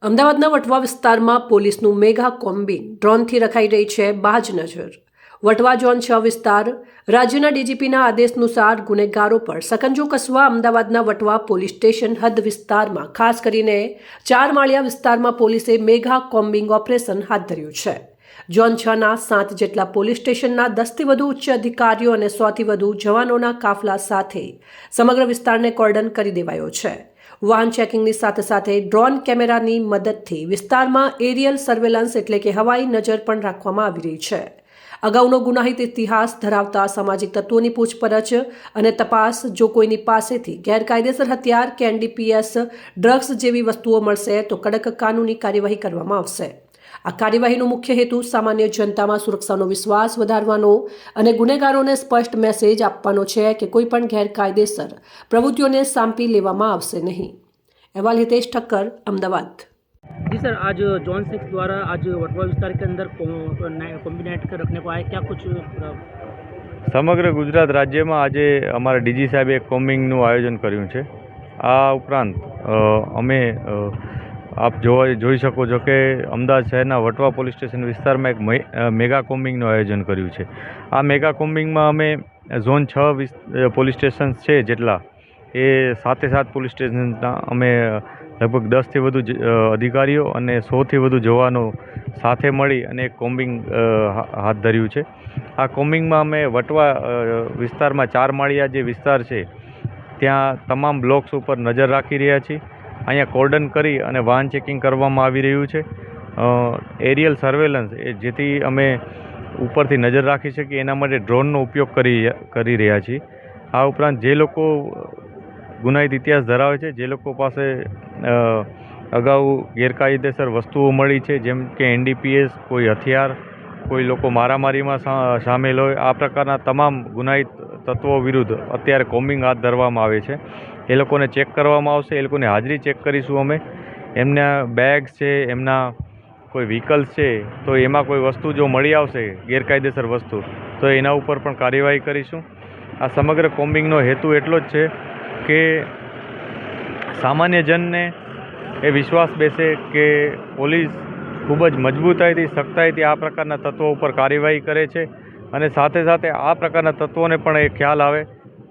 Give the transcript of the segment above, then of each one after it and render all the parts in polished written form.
અમદાવાદના વટવા વિસ્તારમાં પોલીસનું મેગા કોમ્બિંગ ડ્રોનથી રખાઈ રહી છે બાજ નજર। વટવા ઝોન 6 વિસ્તાર રાજ્યના ડીજીપીના આદેશાનુસાર ગુનેગારો પર સકંજો કસવા અમદાવાદના વટવા પોલીસ સ્ટેશન હદ વિસ્તારમાં ખાસ કરીને 4 માળિયા વિસ્તારમાં પોલીસે મેગા કોમ્બિંગ ઓપરેશન હાથ ધર્યું છે। ઝોન 6ના 7 જેટલા પોલીસ સ્ટેશનના 10થી વધુ ઉચ્ચ અધિકારીઓ અને 100થી વધુ જવાનોના કાફલા સાથે સમગ્ર વિસ્તારને કોર્ડન કરી દેવાયો છે। વાહન ચેકિંગની સાથે સાથે ડ્રોન કેમેરાની મદદથી વિસ્તારમાં એરિયલ સર્વેલન્સ એટલે કે હવાઈ નજર પણ રાખવામાં આવી રહી છે। અગાઉનો ગુનાહિત ઇતિહાસ ધરાવતા સામાજિક તત્વોની પૂછપરછ અને તપાસ જો કોઈની પાસેથી ગેરકાયદેસર હથિયાર કે એનડીપીએસ ડ્રગ્સ જેવી વસ્તુઓ મળશે તો કડક કાનૂની કાર્યવાહી કરવામાં આવશે। આ કાર્યવાહીનો મુખ્ય હેતુ સામાન્ય જનતામાં સુરક્ષાનો વિશ્વાસ વધારવાનો અને ગુનેગારોને સ્પષ્ટ મેસેજ આપવાનો છે કે કોઈ પણ ગેરકાયદેસર પ્રવૃત્તિઓને સાંપી લેવામાં આવશે નહીં। अहवाल हितेश ठक्कर, अहमदाबाद। जी सर, आज जॉन 6 द्वारा आज वटवा विस्तार के अंदर कॉम्बिनेट कर रखने को आया, क्या कुछ समग्र गुजरात राज्य में आज अमरा डीजी साहेब एक कोम्बिंगનું આયોજન કર્યું છે। આ ઉપરાંત અમે આપ જોઈ શકો છો કે અમદાવાદ શહેરના વટવા પોલીસ સ્ટેશન વિસ્તારમાં એક મેગા કોમ્બિંગનું આયોજન કર્યું છે। આ મેગા કોમ્બિંગમાં અમે ઝોન 6 પોલીસ સ્ટેશન છે જેટલા એ 7 પોલીસ સ્ટેશનના અમે લગભગ 10થી વધુ અધિકારીઓ અને 100થી વધુ જવાનો સાથે મળી અને એક કોમ્બિંગ હાથ ધર્યું છે। આ કોમ્બિંગમાં અમે વટવા વિસ્તારમાં 4 માળિયા જે વિસ્તાર છે ત્યાં તમામ બ્લોક્સ ઉપર નજર રાખી રહ્યા છીએ। અહીંયા કોર્ડન કરી અને વાહન ચેકિંગ કરવામાં આવી રહ્યું છે। એરિયલ સર્વેલન્સ જેથી અમે ઉપરથી નજર રાખી શકીએ એના માટે ડ્રોનનો ઉપયોગ કરી રહ્યા છીએ। આ ઉપરાંત જે લોકો ગુનાહિત ઇતિહાસ ધરાવે છે, જે લોકો પાસે અગાઉ ગેરકાયદેસર વસ્તુઓ મળી છે જેમ કે એનડીપીએસ, કોઈ હથિયાર, કોઈ લોકો મારામારીમાં સામેલ હોય, આ પ્રકારના તમામ ગુનાહિત તત્વો વિરુદ્ધ અત્યારે કોમ્બિંગ હાથ ધરવામાં આવે છે। એ લોકોને ચેક કરવામાં આવશે, એ લોકોની હાજરી ચેક કરીશું અમે। એમના બેગ્સ છે, એમના કોઈ વ્હીકલ્સ છે તો એમાં કોઈ વસ્તુ જો મળી આવશે ગેરકાયદેસર વસ્તુ તો એના ઉપર પણ કાર્યવાહી કરીશું। આ સમગ્ર કોમ્બિંગનો હેતુ એટલો જ છે કે સામાન્ય જનને એ વિશ્વાસ બેસે કે પોલીસ ખૂબ જ મજબૂતાઈથી, સખ્તાઈથી આ પ્રકારના તત્વો ઉપર કાર્યવાહી કરે છે અને સાથે સાથે આ પ્રકારના તત્વોને પણ એ ખ્યાલ આવે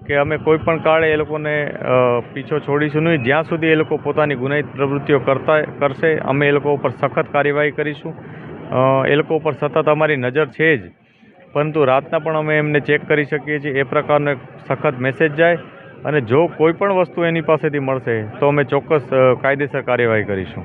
કે અમે કોઈ પણ કાળે એ લોકોને પીછો છોડીશું નહીં। જ્યાં સુધી એ લોકો પોતાની ગુનાહિત પ્રવૃત્તિઓ કરશે અમે એ લોકો ઉપર સખત કાર્યવાહી કરીશું। એ લોકો ઉપર સતત અમારી નજર છે જ, પરંતુ રાતના પણ અમે એમને ચેક કરી શકીએ છીએ। એ પ્રકારનો એક સખત મેસેજ જાય અને જો કોઈ પણ વસ્તુ એની પાસેથી મળશે તો અમે ચોક્કસ કાયદેસર કાર્યવાહી કરીશું।